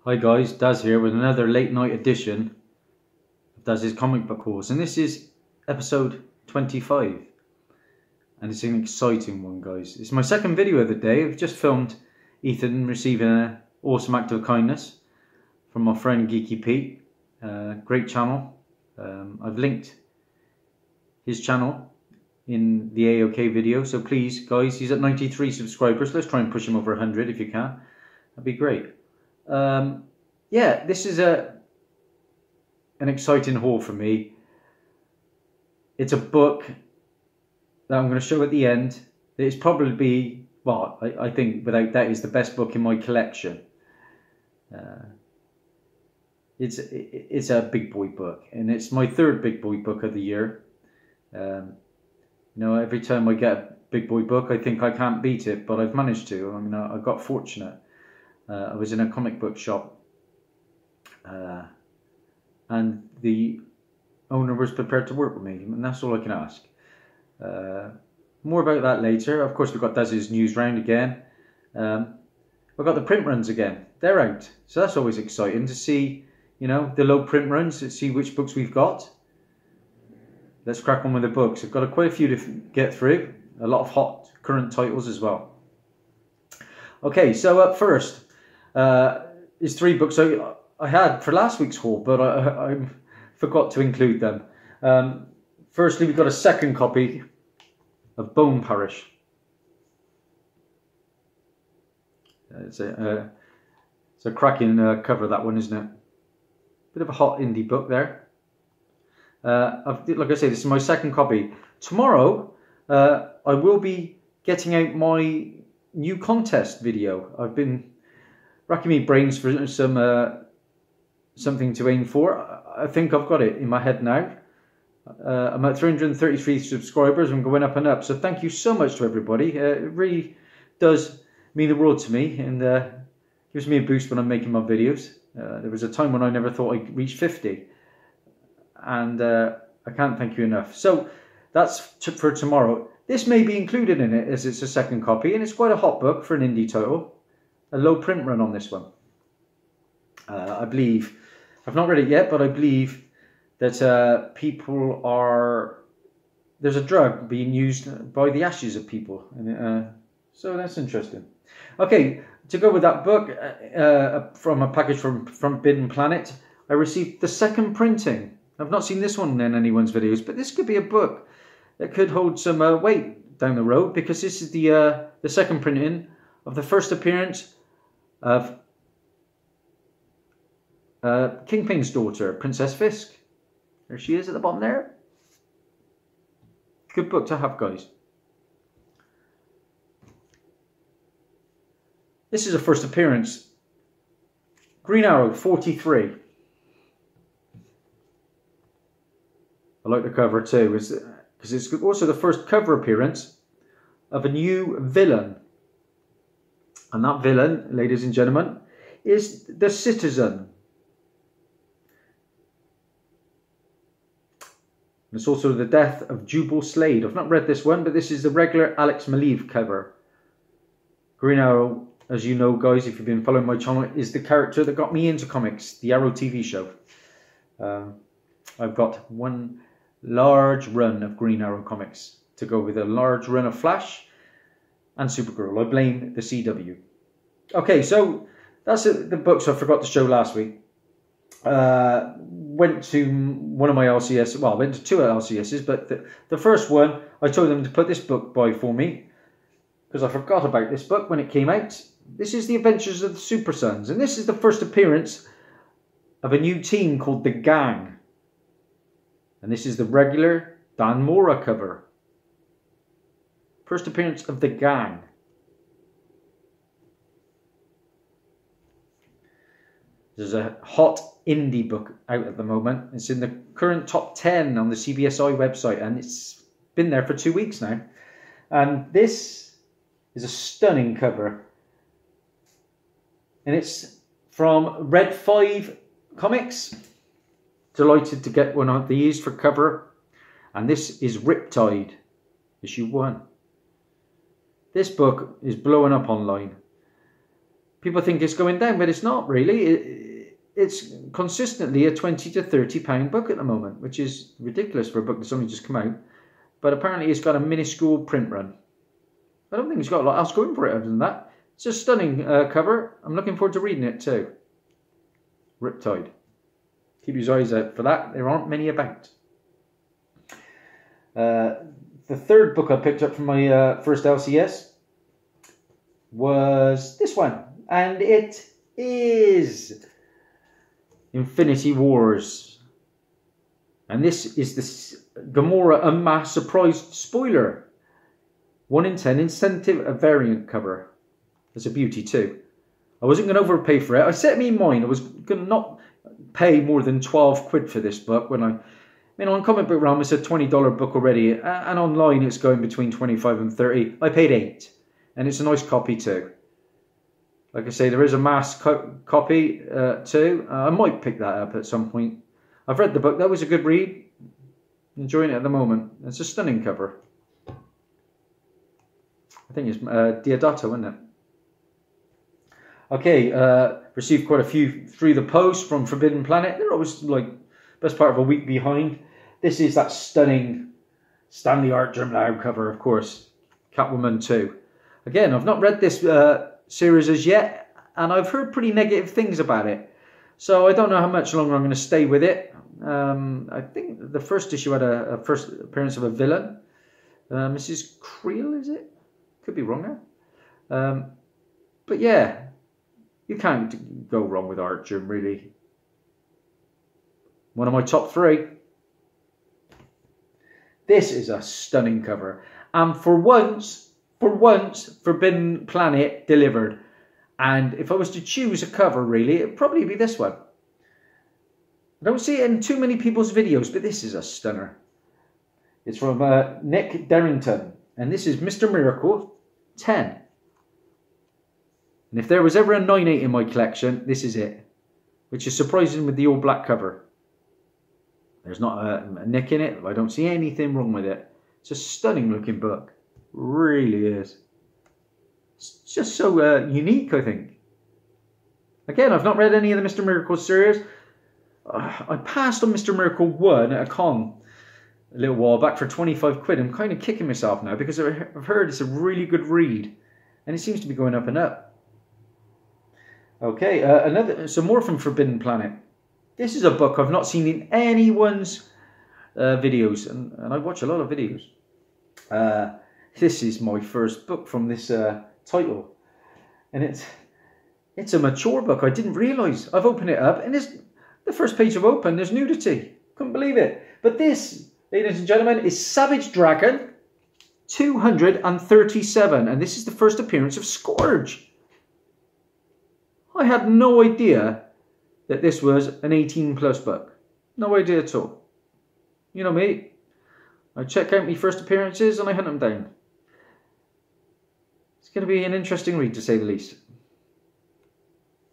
Hi guys, Daz here with another late night edition of Daz's comic book hauls, and this is episode 25, and it's an exciting one, guys. It's my second video of the day. I've just filmed Ethan receiving an awesome act of kindness from my friend Geeky Pete. Great channel. I've linked his channel in the AOK video, so please guys, he's at 93 subscribers. Let's try and push him over 100 if you can. That'd be great. Yeah, this is an exciting haul for me. It's a book that I'm going to show at the end. It's probably, well, I think without that is the best book in my collection. It's a big boy book, and it's my third big boy book of the year. You know, every time I get a big boy book, I think I can't beat it, but I've managed to. I mean, I got fortunate. I was in a comic book shop, and the owner was prepared to work with me, and that's all I can ask. More about that later. Of course, we've got Dazzie's news round again. We've got the print runs again. They're out, so that's always exciting to see. You know, the low print runs to see which books we've got. Let's crack on with the books. I've got quite a few to get through. A lot of hot current titles as well. Okay, so up first is three books I had for last week's haul, but I forgot to include them. Firstly, we've got a second copy of Parish. It's a cracking cover, that one, isn't it? Bit of a hot indie book there. Like I say, this is my second copy. Tomorrow, I will be getting out my new contest video. I've been racking my brains for something to aim for. I think I've got it in my head now. I'm at 333 subscribers. I'm going up and up. So thank you so much to everybody. It really does mean the world to me, and gives me a boost when I'm making my videos. There was a time when I never thought I'd reach 50, and I can't thank you enough. So that's for tomorrow. This may be included in it as it's a second copy, and it's quite a hot book for an indie title. A low print run on this one. I believe, I've not read it yet, but I believe that there's a drug being used by the ashes of people. And, so that's interesting. Okay, to go with that book, from a package from Forbidden Planet, I received the second printing. I've not seen this one in anyone's videos, but this could be a book that could hold some weight down the road, because this is the second printing of the first appearance of Kingpin's daughter, Princess Fisk. There she is at the bottom there. Good book to have, guys. This is a first appearance. Green Arrow 43. I like the cover too, because it's also the first cover appearance of a new villain. And that villain, ladies and gentlemen, is the Citizen. It's also the death of Jubal Slade. I've not read this one, but this is the regular Alex Maleev cover. Green Arrow, as you know, guys, if you've been following my channel, is the character that got me into comics, the Arrow TV show. I've got one large run of Green Arrow comics to go with a large run of Flash and Supergirl. I blame the CW. Okay, so that's the books I forgot to show last week. Went to one of my LCS, well, I went to two LCSs, but the first one, I told them to put this book by for me, because I forgot about this book when it came out. This is The Adventures of the Super Sons, and this is the first appearance of a new team called The Gang. And this is the regular Dan Mora cover. First appearance of The Gang. There's a hot indie book out at the moment. It's in the current top 10 on the CBSI website, and it's been there for 2 weeks now. And this is a stunning cover. And it's from Red 5 Comics. Delighted to get one of these for cover. And this is Riptide, issue 1. This book is blowing up online. people think it's going down, but it's not really. It's consistently a £20 to £30 book at the moment, which is ridiculous for a book that's only just come out. But apparently it's got a minuscule print run. I don't think it's got a lot else going for it other than that. It's a stunning cover. I'm looking forward to reading it too. Riptide. Keep your eyes out for that. There aren't many about. The third book I picked up from my first LCS was this one. And it is Infinity Wars. And this is the Gamora Unmasked Surprise spoiler. 1 in 10 incentive, a variant cover. It's a beauty too. I wasn't going to overpay for it. I set me in mind I was going to not pay more than 12 quid for this book. When on Comic Book Realm it's a $20 book already, and online it's going between 25 and 30. I paid 8, and it's a nice copy too. Like I say, there is a masked copy too. I might pick that up at some point. I've read the book. That was a good read. Enjoying it at the moment. It's a stunning cover. I think it's Diodato, isn't it? Okay, received quite a few through the post from Forbidden Planet. They're always like best part of a week behind. This is that stunning Stanley Art Germlau cover, of course. Catwoman 2. Again, I've not read this series as yet, and I've heard pretty negative things about it. So I don't know how much longer I'm going to stay with it. I think the first issue had a first appearance of a villain. Mrs. Creel, is it? Could be wrong now. But yeah, you can't go wrong with Artgerm, really. One of my top 3. This is a stunning cover. And for once, Forbidden Planet delivered. And if I was to choose a cover, really, it'd probably be this one. I don't see it in too many people's videos, but this is a stunner. It's from Nick Derrington. And this is Mr. Miracle 10. And if there was ever a 9/8 in my collection, this is it. Which is surprising with the all black cover. There's not a nick in it. I don't see anything wrong with it. It's a stunning looking book. Really is. It's just so unique, I think. Again, I've not read any of the Mr. Miracle series. I passed on Mr. Miracle 1 at a con a little while back for 25 quid. I'm kind of kicking myself now because I've heard it's a really good read. And it seems to be going up and up. Okay, some more from Forbidden Planet. This is a book I've not seen in anyone's videos. And I watch a lot of videos. This is my first book from this title. And it's a mature book. I didn't realise. I've opened it up and the first page I've opened, there's nudity. Couldn't believe it. But this, ladies and gentlemen, is Savage Dragon 237. And this is the first appearance of Scourge. I had no idea that this was an 18+ book. No idea at all. You know me. I check out my first appearances and I hunt them down. It's going to be an interesting read, to say the least.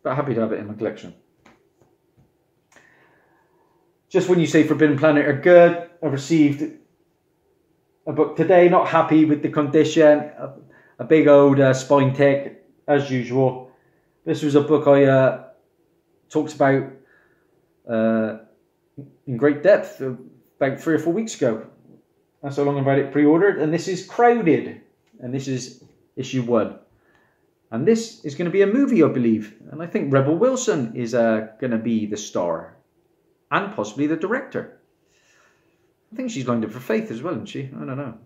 But happy to have it in my collection. Just when you say Forbidden Planet are good, I received a book today. Not happy with the condition. A big old spine tick, as usual. This was a book I talked about in great depth about 3 or 4 weeks ago. That's how long I've had it pre-ordered. And this is Crowded. And this is issue 1. And this is going to be a movie, I believe. And I think Rebel Wilson is going to be the star. And possibly the director. I think she's lined up for Faith as well, isn't she? I don't know.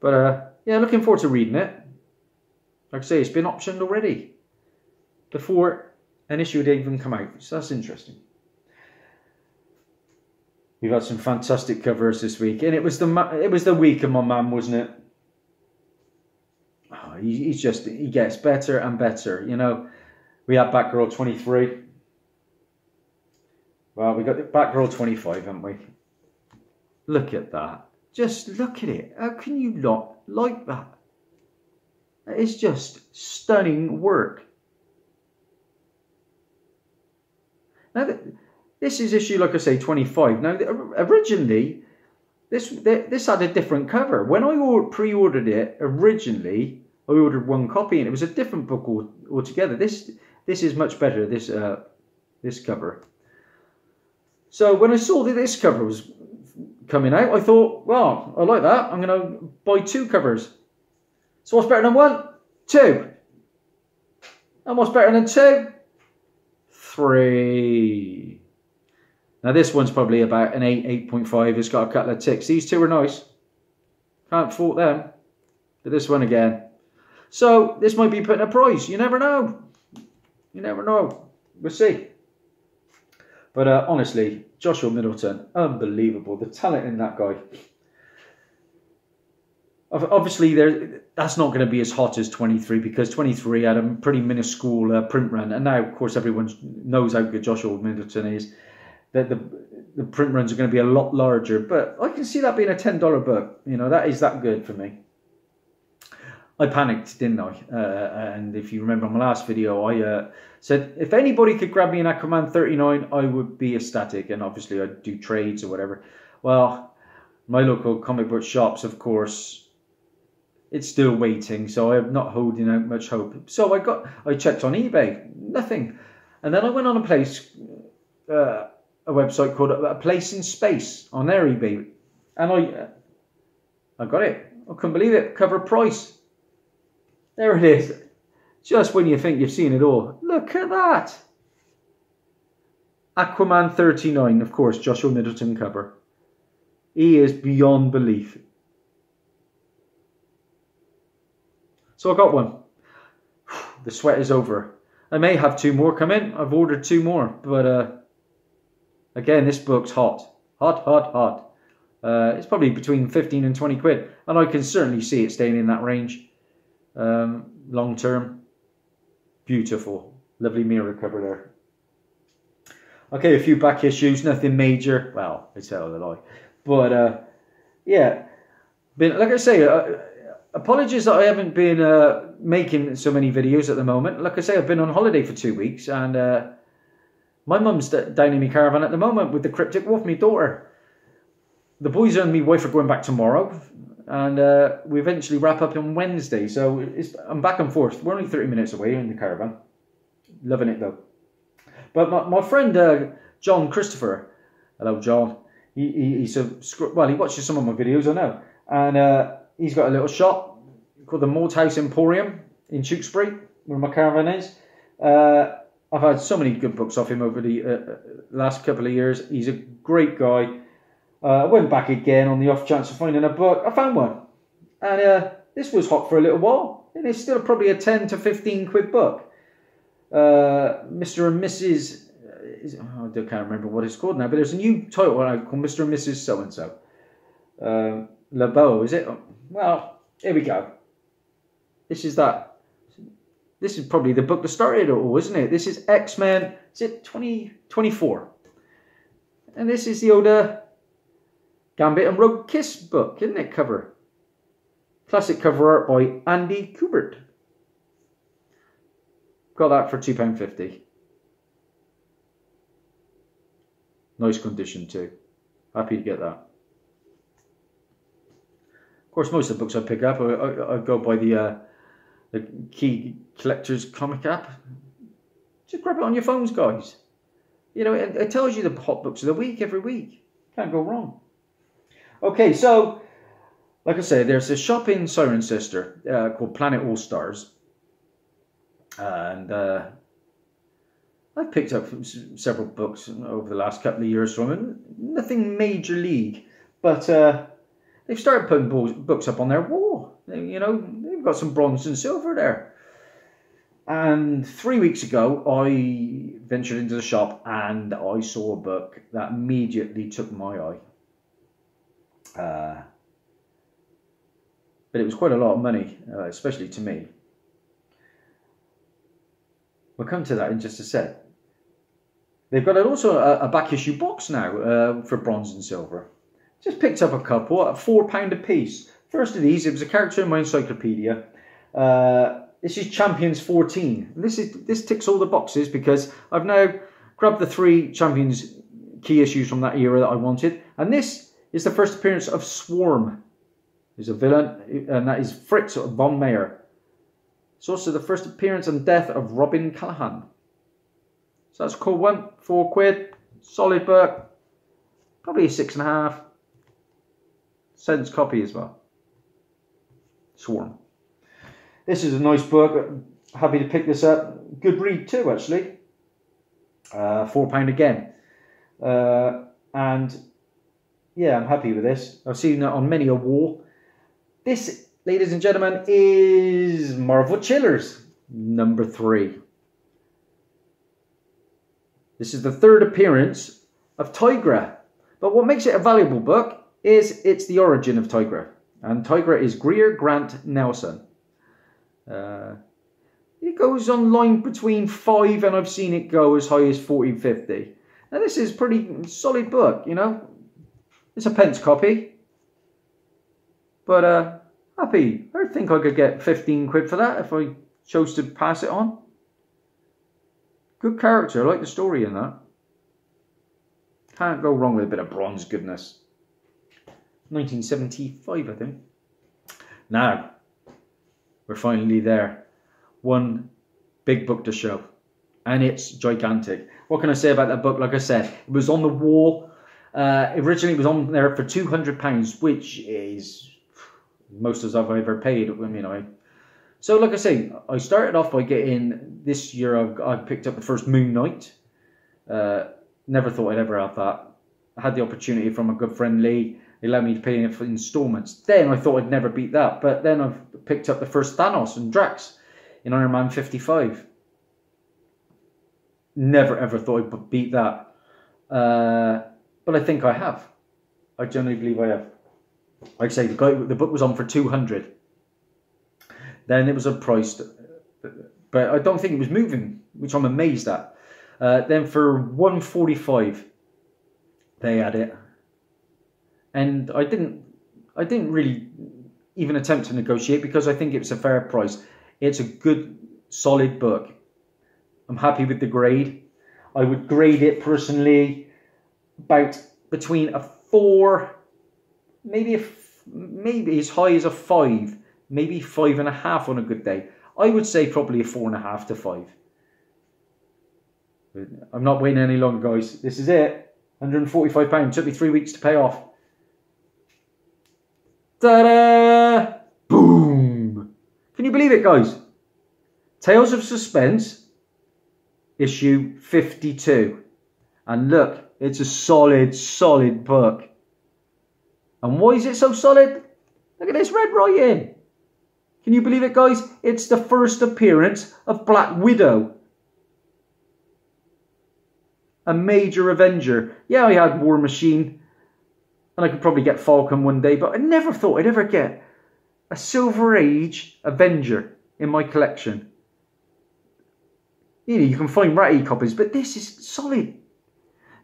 But yeah, looking forward to reading it. Like I say, it's been optioned already. Before an issue had even come out. So that's interesting. We've had some fantastic covers this week. And it was the week of my man, wasn't it? Oh, he gets better and better. You know, we had Batgirl 23. Well, we got the Batgirl 25, haven't we? Look at that. Just look at it. How can you not like that? It's just stunning work. Now, this is issue, like I say, 25. Now, originally, this had a different cover. When I pre-ordered it, originally, I ordered one copy and it was a different book altogether. This is much better, this cover. So when I saw that this cover was coming out, I thought, well, I like that. I'm going to buy 2 covers. So what's better than 1? 2. And what's better than 2? 3. Now this one's probably about an 8, 8.5. It's got a couple of ticks. These 2 are nice. Can't fault them. But this one again. So this might be putting a price. You never know. You never know. We'll see. But honestly, Joshua Middleton, unbelievable. The talent in that guy. Obviously, that's not going to be as hot as 23 because 23 had a pretty minuscule print run. And now, of course, everyone knows how good Joshua Middleton is. That the print runs are going to be a lot larger. But I can see that being a $10 book. You know, that is that good for me. I panicked, didn't I? And if you remember on my last video, I said if anybody could grab me an Aquaman 39, I would be ecstatic. And obviously, I'd do trades or whatever. Well, my local comic book shops, of course, it's still waiting, so I'm not holding out much hope. So I checked on eBay, nothing. And then I went on a website called A Place in Space on their eBay. And I got it. I couldn't believe it. Cover price. There it is. Just when you think you've seen it all. Look at that. Aquaman 39, of course, Joshua Middleton cover. He is beyond belief. So I got one. The sweat is over. I may have 2 more come in. I've ordered 2 more. But again, this book's hot. Hot, hot, hot. It's probably between 15 and 20 quid. And I can certainly see it staying in that range. Long term. Beautiful. Lovely mirror cover there. Okay, a few back issues. Nothing major. Well, I tell a lie. But yeah. But like I say... apologies that I haven't been making so many videos at the moment. Like I say, I've been on holiday for 2 weeks. And my mum's down in my caravan at the moment with the Cryptic Wolf, my daughter. The boys and my wife are going back tomorrow. And we eventually wrap up on Wednesday. So I'm back and forth. We're only 30 minutes away in the caravan. Loving it though. But my friend John Christopher. Hello, John. He watches some of my videos, I know. And... he's got a little shop called the Malthouse Emporium in Tewkesbury, where my caravan is. I've had so many good books off him over the last couple of years. He's a great guy. I went back again on the off chance of finding a book. I found one. And this was hot for a little while. And it's still probably a 10 to 15 quid book. Mr. and Mrs... I can't remember what it's called now, but there's a new title called Mr. and Mrs. So-and-so. LeBeau, is it? Well, here we go. This is that. This is probably the book that started it all, isn't it? This is X-Men. Is it 2024? And this is the old Gambit and Rogue Kiss book, isn't it? Cover. Classic cover art by Andy Kubert. Got that for £2.50. Nice condition too. Happy to get that. Of course, most of the books I pick up, I go by the Key Collector's Comic app. Just grab it on your phones, guys. You know, it tells you the hot books of the week every week. Can't go wrong. Okay, so, like I say, there's a shop in Cirencester called Planet All Stars. And I've picked up several books over the last couple of years from it. Nothing major league, but... they've started putting books up on their wall. You know, they've got some bronze and silver there. And 3 weeks ago, I ventured into the shop and I saw a book that immediately took my eye. But it was quite a lot of money, especially to me. We'll come to that in just a sec. They've got also a back issue box now for bronze and silver. Just picked up a couple at £4 a piece. First of these, it was a character in my encyclopedia. This is Champions 14. This ticks all the boxes because I've now grabbed the 3 Champions key issues from that era that I wanted. And this is the first appearance of Swarm. He's a villain, and that is Fritz von Meyer. It's also the first appearance and death of Robin Callahan. So that's a cool one. £4. Solid book. Probably a 6.5 cents copy as well. Swarm. This is a nice book. Happy to pick this up. Good read too, actually. £4 again. And yeah, I'm happy with this. I've seen it on many a wall. This, ladies and gentlemen, is Marvel Chillers number 3. This is the third appearance of Tigra. But what makes it a valuable book is it's the origin of Tigra. And Tigra is Greer Grant Nelson. It goes online between 5 and I've seen it go as high as 14.50. Now this is a pretty solid book, you know. It's a pence copy. But happy. I think I could get 15 quid for that if I chose to pass it on. Good character. I like the story in that. Can't go wrong with a bit of bronze goodness. 1975, I think. Now, we're finally there. One big book to show. And it's gigantic. What can I say about that book? Like I said, it was on the wall. Originally, it was on there for £200, which is most as I've ever paid. I mean, so like I say, I started off by getting, this year I picked up the first Moon Knight. Never thought I'd ever have that. I had the opportunity from a good friend Lee. They allowed me to pay it for installments. Then I thought I'd never beat that. But then I've picked up the first Thanos and Drax in Iron Man 55. Never ever thought I'd beat that. But I think I have. I genuinely believe I have. Like I say, the book was on for 200. Then it was a price, but I don't think it was moving, which I'm amazed at. Then for 145, they had it, and I didn't really even attempt to negotiate because I think it was a fair price. It's a good, solid book. I'm happy with the grade. I would grade it personally about between a 4, maybe as high as a 5, maybe 5.5 on a good day. I would say probably a 4.5 to 5. I'm not waiting any longer, guys. This is it. £145. Took me 3 weeks to pay off. Ta-da! Boom! Can you believe it, guys? Tales of Suspense, issue 52. And look, it's a solid book. And why is it so solid? Look at this red writing. Can you believe it, guys? It's the first appearance of Black Widow. A major Avenger. Yeah, I had War Machine. And I could probably get Falcon one day. But I never thought I'd ever get a Silver Age Avenger in my collection. You know, you can find ratty copies. But this is solid.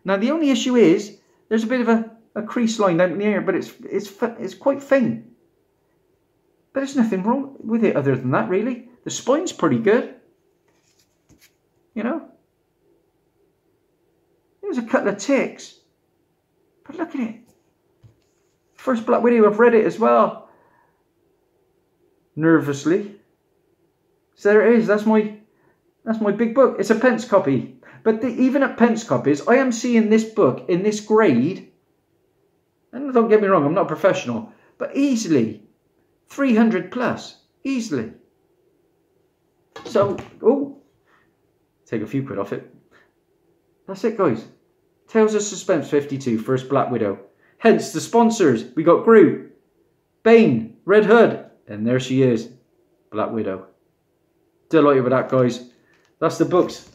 Now, the only issue is there's a bit of a crease line down here. But it's quite faint. But there's nothing wrong with it other than that, really. The spine's pretty good. You know. There's a couple of ticks. But look at it. First Black Widow, I've read it as well. Nervously. So there it is. That's my big book. It's a pence copy. But even at pence copies, I am seeing this book in this grade. And don't get me wrong, I'm not a professional. But easily 300 plus. Easily. So, take a few quid off it. That's it, guys. Tales of Suspense 52, first Black Widow. Hence the sponsors. We got Groot, Bane, Red Hood, and there she is, Black Widow. Delighted with that, guys. That's the books.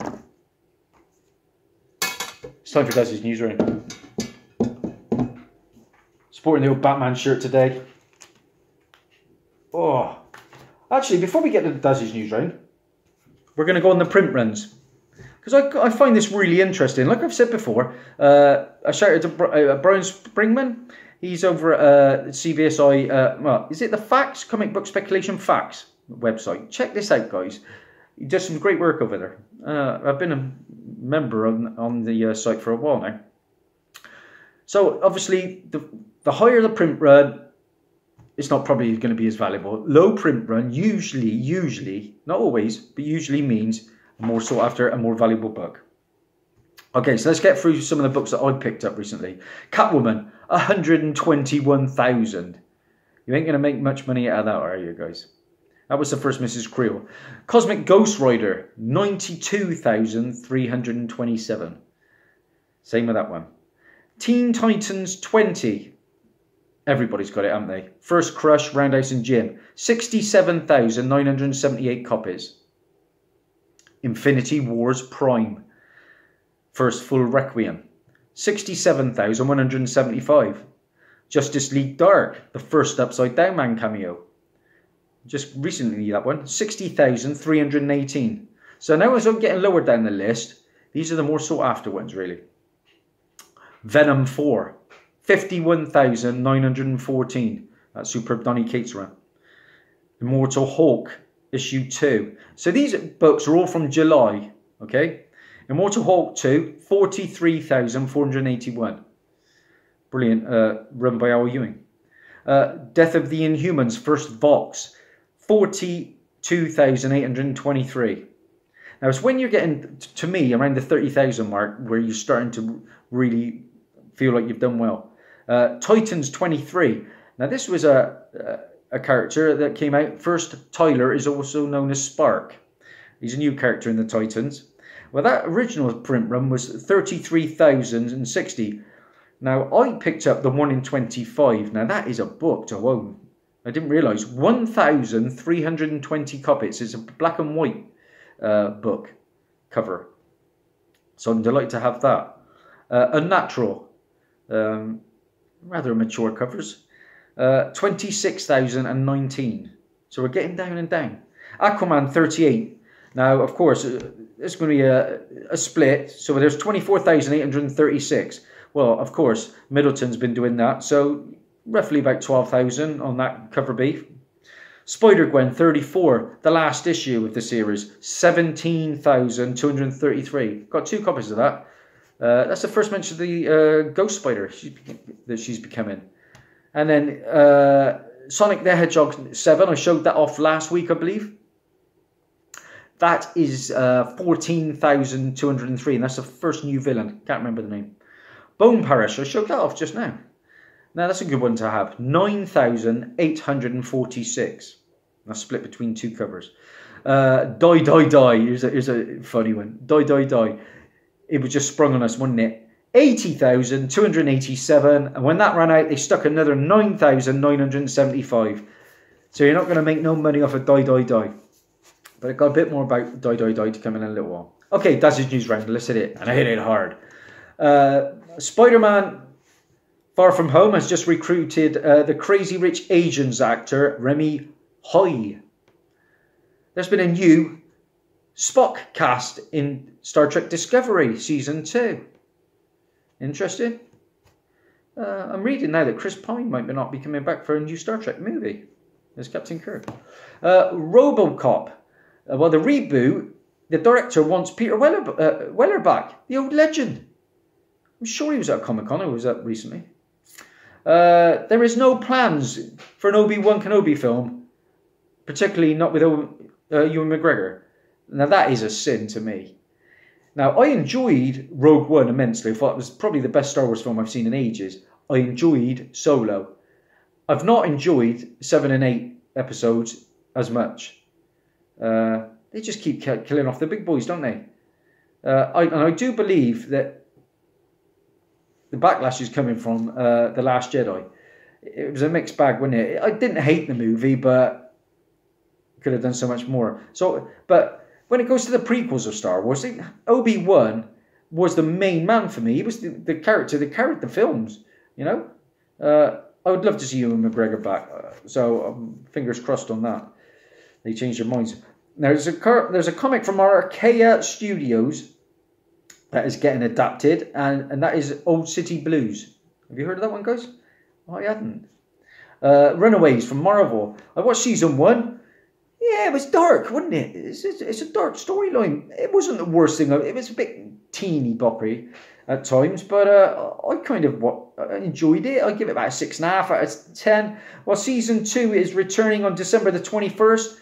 It's time for Dazzie's news round. Sporting the old Batman shirt today. Oh, actually, before we get to Dazzie's news round, we're going to go on the print runs. Because I find this really interesting. Like I've said before, I shouted to Brian Springman. He's over at CBSI. Well, is it the Facts? Comic Book Speculation Facts website. Check this out, guys. He does some great work over there. I've been a member on the site for a while now. So, obviously, the higher the print run, it's not probably going to be as valuable. Low print run usually, not always, but usually means a more sought after and more valuable book. Okay, so let's get through some of the books that I picked up recently. Catwoman, 121,000. You ain't going to make much money out of that, are you guys? That was the first Mrs. Creel. Cosmic Ghost Rider, 92,327. Same with that one. Teen Titans 20. Everybody's got it, haven't they? First Crush, Roundhouse and Gym. 67,978 copies. Infinity Wars Prime. First Full Requiem. 67,175. Justice League Dark. The first Upside Down Man cameo. Just recently that one. 60,318. So now as I'm getting lower down the list, these are the more sought after ones really. Venom 4. 51,914. That's Superb Donny Cates run. Immortal Hulk, issue 2. So these books are all from July, okay? Immortal Hulk 2, 43,481. Brilliant, run by Al Ewing. Death of the Inhumans, first Vox, 42,823. Now it's when you're getting, to me, around the 30,000 mark where you're starting to really feel like you've done well. Titans 23. Now this was a character that came out first. Tyler is also known as Spark. He's a new character in the Titans. Well, that original print run was 33,060. Now I picked up the 1 in 25. Now that is a book to own. I didn't realise 1,320 copies. It's a black and white book cover. So I'm delighted to have that. Unnatural. Rather mature covers. 26,019. So we're getting down and down. Aquaman 38. Now, of course, it's going to be a split. So there's 24,836. Well, of course, Middleton's been doing that. So roughly about 12,000 on that cover B. Spider-Gwen 34. The last issue of the series. 17,233. Got 2 copies of that. That's the first mention of the Ghost Spider that she's becoming. And then Sonic the Hedgehog 7, I showed that off last week, I believe. That is 14,203, and that's the first new villain. Can't remember the name. Bone Parish, I showed that off just now. Now that's a good one to have. 9,846. That's split between 2 covers. Die, Die, Die. Here's a funny one. Die, Die, Die. It was just sprung on us, wasn't it? 80,287. And when that ran out, they stuck another 9,975. So you're not going to make no money off of Die, Die, Die. But I got a bit more about Die, Die, Die to come in a little while. Okay, that's his news round. Let's hit it. And I hit it hard. Spider-Man Far From Home has just recruited the Crazy Rich Asians actor Remy Hoi. There's been a new Spock cast in Star Trek Discovery Season 2. Interesting. I'm reading now that Chris Pine might not be coming back for a new Star Trek movie as Captain Kirk. RoboCop. Well, the reboot, the director wants Peter Weller back, the old legend. I'm sure he was at Comic-Con. I was up recently. There is no plans for an Obi-Wan Kenobi film, particularly not with Ewan McGregor. Now, that is a sin to me. Now, I enjoyed Rogue One immensely. I thought it was probably the best Star Wars film I've seen in ages. I enjoyed Solo. I've not enjoyed 7 and 8 episodes as much. They just keep killing off the big boys, don't they? And I do believe that the backlash is coming from The Last Jedi. It was a mixed bag, wasn't it? I didn't hate the movie, but could have done so much more. But when it goes to the prequels of Star Wars, Obi-Wan was the main man for me. He was the character that carried the films, you know. I would love to see Ewan McGregor back. So fingers crossed on that. They changed their minds. Now, there's a comic from Archaea Studios that is getting adapted, and that is Old City Blues. Have you heard of that one, guys? Oh, I hadn't. Runaways from Marvel. I watched season 1. Yeah, it was dark, wasn't it? It's a dark storyline. It wasn't the worst thing. It was a bit teeny boppery. at times, but I kind of enjoyed it. I give it about a 6.5 out of 10. Well, season 2 is returning on December the 21st.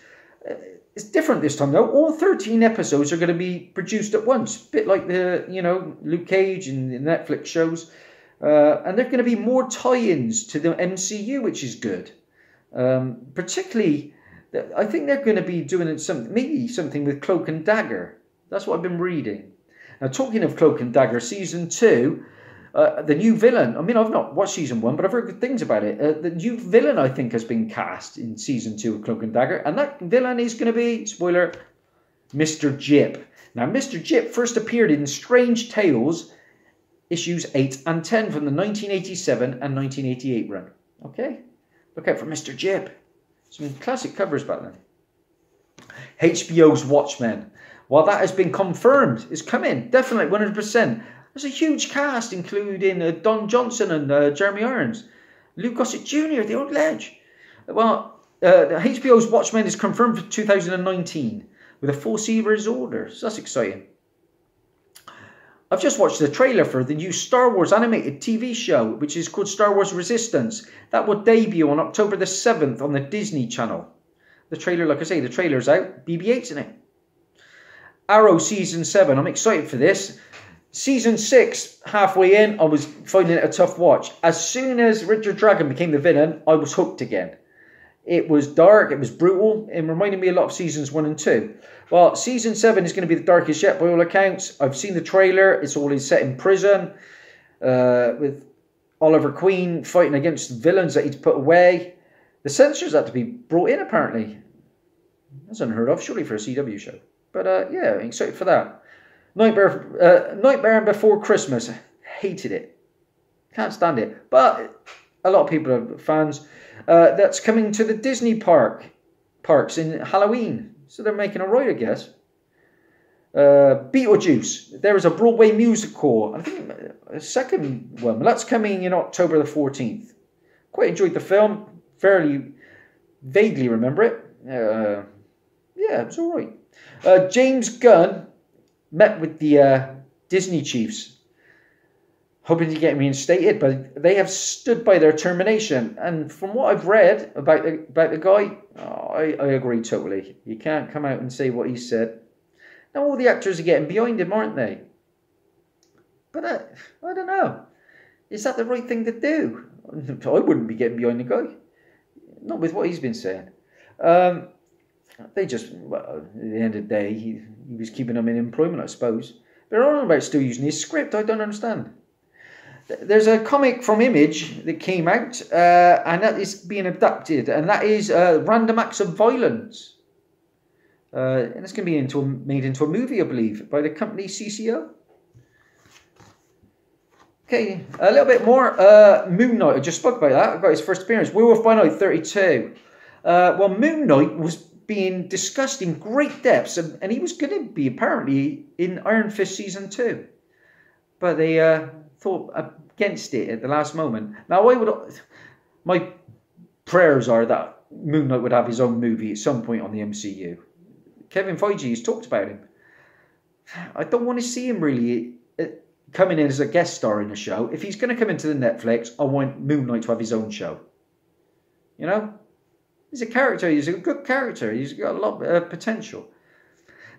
It's different this time though. All 13 episodes are going to be produced at once, a bit like the Luke Cage and the Netflix shows, and there are going to be more tie-ins to the MCU, which is good. Particularly, I think they're going to be doing something with Cloak and Dagger. That's what I've been reading. Now, talking of Cloak and Dagger, season 2, the new villain. I mean, I've not watched season 1, but I've heard good things about it. The new villain, I think, has been cast in season 2 of Cloak and Dagger, and that villain is going to be, spoiler, Mr. Jip. Now, Mr. Jip first appeared in Strange Tales, issues 8 and 10 from the 1987 and 1988 run. Okay? Look out for Mr. Jip. Some classic covers back then. HBO's Watchmen. Well, that has been confirmed. It's coming. Definitely, 100%. There's a huge cast, including Don Johnson and Jeremy Irons. Lou Gossett Jr., the old ledge. Well, HBO's Watchmen is confirmed for 2019 with a 4-series order. So that's exciting. I've just watched the trailer for the new Star Wars animated TV show, which is called Star Wars Resistance. That will debut on October the 7th on the Disney Channel. The trailer, like I say, the trailer's out. BB-8's in it. Arrow Season 7. I'm excited for this. Season 6, halfway in, I was finding it a tough watch. As soon as Richard Dragon became the villain, I was hooked again. It was dark, it was brutal. It reminded me a lot of Seasons 1 and 2. Well, Season 7 is going to be the darkest yet by all accounts. I've seen the trailer. It's all set in prison with Oliver Queen fighting against villains that he'd put away. The censors had to be brought in, apparently. That's unheard of, surely, for a CW show. But yeah, I'm excited for that. Nightmare Before Christmas. Hated it. Can't stand it. But a lot of people are fans. That's coming to the Disney parks in Halloween. So they're making a right, I guess. Beetlejuice. There is a Broadway musical. I think a second one. That's coming in October the 14th. Quite enjoyed the film. Fairly vaguely remember it. Yeah, it was all right. James Gunn met with the Disney chiefs, hoping to get reinstated, but they have stood by their termination. And from what I've read about the guy, I agree totally. You can't come out and say what he said. Now all the actors are getting behind him, aren't they? But I don't know. Is that the right thing to do? I wouldn't be getting behind the guy. Not with what he's been saying. They just, well, at the end of the day, he was keeping them in employment, I suppose. They're all about still using his script. I don't understand. There's a comic from Image that came out, and that is being adapted, and that is Random Acts of Violence. And it's going to be made into a movie, I believe, by the company CCO. Okay, a little bit more. Moon Knight, I just spoke about that. I got his first appearance. Werewolf by Night 32. Well, Moon Knight was being discussed in great depths, and he was going to be apparently in Iron Fist Season 2. But they thought against it at the last moment. Now, my prayers are that Moon Knight would have his own movie at some point on the MCU. Kevin Feige has talked about him. I don't want to see him really coming in as a guest star in a show. If he's going to come into the Netflix, I want Moon Knight to have his own show. You know? He's a character. He's a good character. He's got a lot of potential.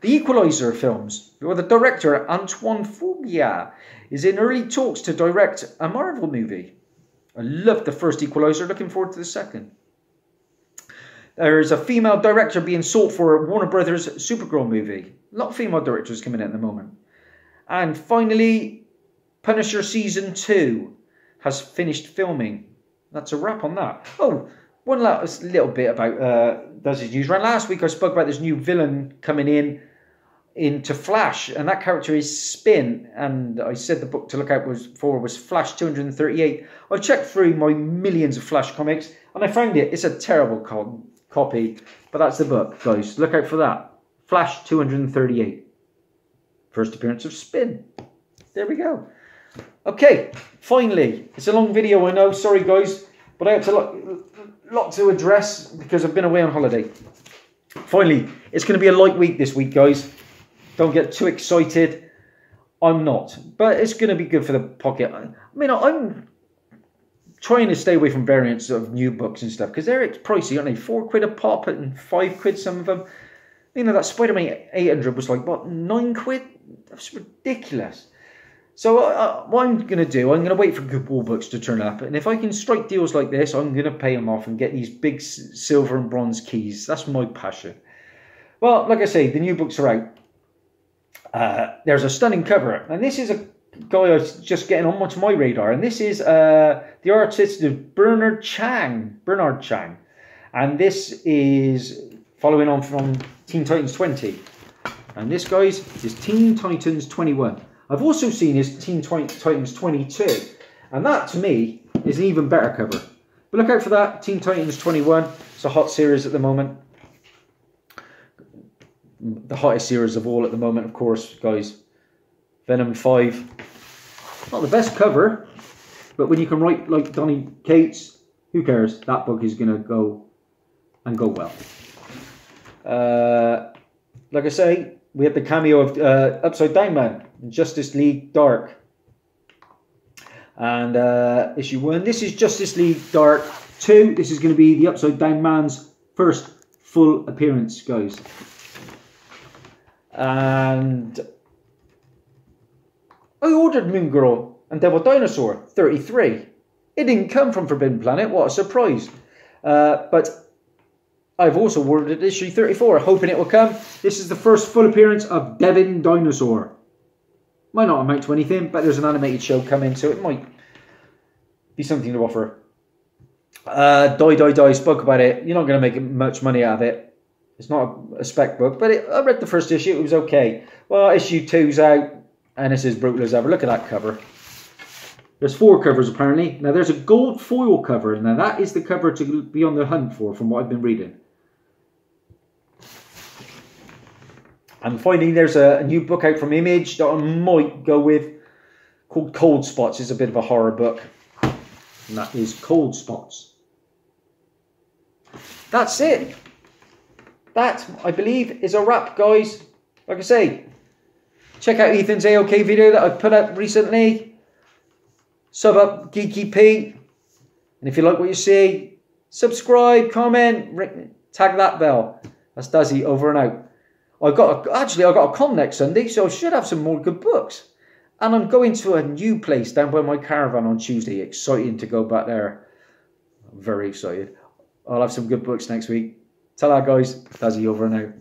The Equalizer films. Well, the director, Antoine Fuqua, is in early talks to direct a Marvel movie. I loved the first Equalizer. Looking forward to the second. There's a female director being sought for a Warner Brothers Supergirl movie. A lot of female directors coming in at the moment. And finally, Punisher Season 2 has finished filming. That's a wrap on that. Oh, one last little bit about Dazzie's news. Around last week I spoke about this new villain coming into Flash, and that character is Spin, and I said the book to look out for was Flash 238. I checked through my millions of Flash comics, and I found it. It's a terrible copy, but that's the book, guys. Look out for that. Flash 238. First appearance of Spin. There we go. Okay, finally. It's a long video, I know. Sorry, guys, but I have to lot to address because I've been away on holiday. Finally, it's going to be a light week this week, guys. Don't get too excited. I'm not. But it's going to be good for the pocket. I mean, I'm trying to stay away from variants of new books and stuff, because they're pricey, aren't they? £4 a pop and £5 some of them. You know, that Spider-Man 800 was like, what, £9? That's ridiculous. So what I'm going to do, I'm going to wait for good war books to turn up. And if I can strike deals like this, I'm going to pay them off and get these big silver and bronze keys. That's my passion. Well, like I say, the new books are out. There's a stunning cover. And this is a guy I was just getting onto my radar. And this is the artist of Bernard Chang. And this is following on from Teen Titans 20. And this, guys, is Teen Titans 21. I've also seen his Teen Titans 22. And that, to me, is an even better cover. But look out for that, Teen Titans 21. It's a hot series at the moment. The hottest series of all at the moment, of course, guys. Venom 5. Not the best cover, but when you can write like Donny Cates, who cares? That book is going to go well. Like I say, we had the cameo of Upside Down Man in Justice League Dark. And issue 1. This is Justice League Dark 2. This is going to be the Upside Down Man's first full appearance, guys. And I ordered Moon Girl and Devil Dinosaur 33. It didn't come from Forbidden Planet. What a surprise. But I've also ordered issue 34, hoping it will come. This is the first full appearance of Devin Dinosaur. Might not amount to anything, but there's an animated show coming, so it might be something to offer. Die, spoke about it. You're not going to make much money out of it. It's not a spec book, but I read the first issue. It was okay. Well, issue 2's out, and it's as brutal as ever. Look at that cover. There's 4 covers, apparently. Now, there's a gold foil cover. Now, that is the cover to be on the hunt for, from what I've been reading. And finally, there's a new book out from Image that I might go with, called Cold Spots. It's a bit of a horror book. And that is Cold Spots. That's it. That, I believe, is a wrap, guys. Like I say, check out Ethan's AOK video that I put up recently. Sub up Geeky P. And if you like what you see, subscribe, comment, tag that bell. That's Dazzie, over and out. I got a con next Sunday, so I should have some more good books. And I'm going to a new place down by my caravan on Tuesday. Exciting to go back there. I'm very excited. I'll have some good books next week. Ta-ra, guys. Dazzie, over and out.